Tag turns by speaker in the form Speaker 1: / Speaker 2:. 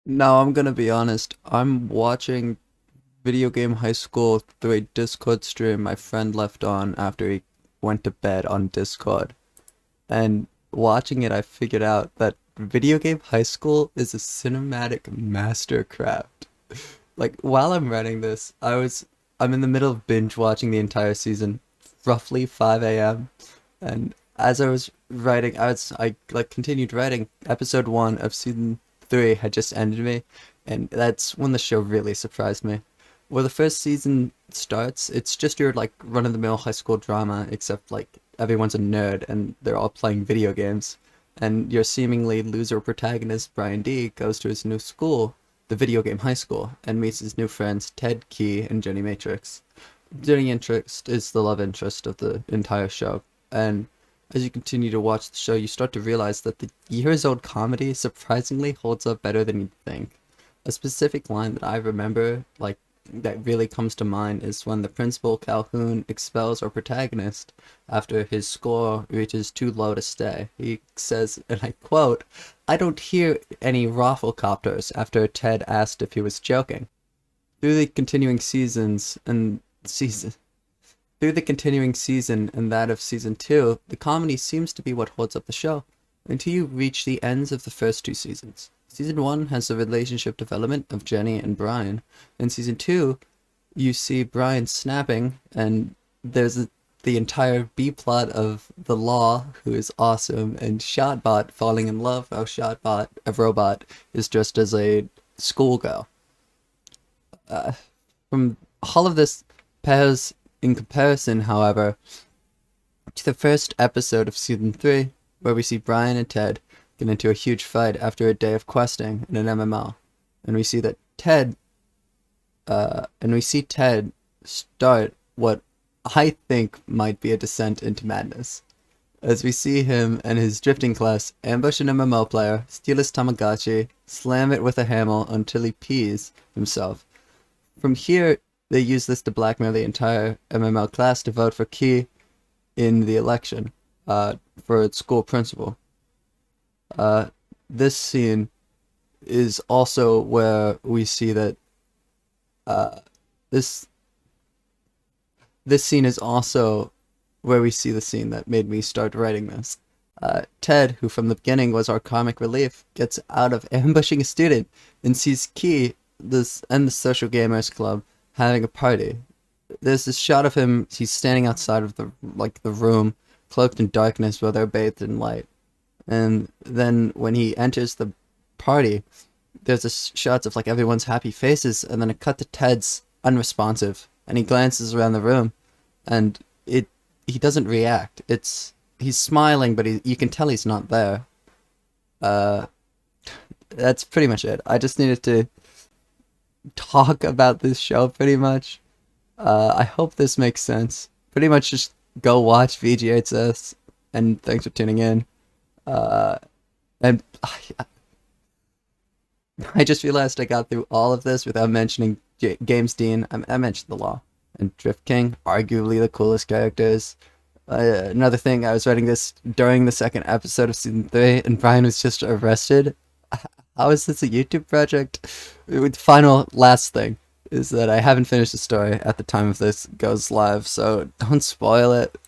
Speaker 1: Now, I'm gonna be honest. I'm watching Video Game High School through a Discord stream my friend left on after he went to bed on Discord. And watching it, I figured out that Video Game High School is a cinematic mastercraft. Like, while I'm writing this, I'm in the middle of binge watching the entire season, roughly 5 a.m. And as I was writing, I like continued writing. Episode 1 of season 3 had just ended me, and that's when the show really surprised me. Where the first season starts, it's just your like run-of-the-mill high school drama, except like everyone's a nerd and they're all playing video games. And your seemingly loser protagonist, Brian D, goes to his new school, the video game high school, and meets his new friends Ted, Key, and Jenny Matrix. Jenny Interest is the love interest of the entire show, and as you continue to watch the show, you start to realize that the years old comedy surprisingly holds up better than you'd think. A specific line that I remember, like, that really comes to mind is when the principal Calhoun expels our protagonist after his score reaches too low to stay. He says, and I quote, "I don't hear any rafflecopters," after Ted asked if he was joking. Through the continuing seasons and season Through the continuing season and that of season 2, the comedy seems to be what holds up the show, until you reach the ends of the first two seasons. Season 1 has the relationship development of Jenny and Brian. In season 2, you see Brian snapping, and the entire B plot of the Law, who is awesome, and Shotbot falling in love. How Shotbot, a robot, is dressed as a schoolgirl. Uh, from all of this pairs in comparison, however, to the first episode of season 3, where we see Brian and Ted get into a huge fight after a day of questing in an MMO, and we see Ted start what I think might be a descent into madness, as we see him and his drifting class ambush an MMO player, steal his Tamagotchi, slam it with a hammer until he pees himself. From here, they use this to blackmail the entire MML class to vote for Key in the election for its school principal. Uh, this scene is also where we see that uh, this this scene is also where we see the scene that made me start writing this. Ted, who from the beginning was our comic relief, gets out of ambushing a student and sees Key this and the Social Gamers Club having a party. There's this shot of him. He's standing outside of the room, cloaked in darkness, while they're bathed in light. And then when he enters the party, there's this shots of like everyone's happy faces, and then a cut to Ted's unresponsive, and he glances around the room, and he doesn't react. He's smiling, but you can tell he's not there. Uh, that's pretty much it. I just needed to talk about this show pretty much. I hope this makes sense. Pretty much just go watch VGHS, and thanks for tuning in. Uh, and I just realized I got through all of this without mentioning James Dean. I mentioned the Law and Drift King, arguably the coolest characters. Another thing, I was writing this during the second episode of season 3, and Brian was just arrested. How is this a YouTube project? Final last thing is that I haven't finished the story at the time of this goes live, so don't spoil it.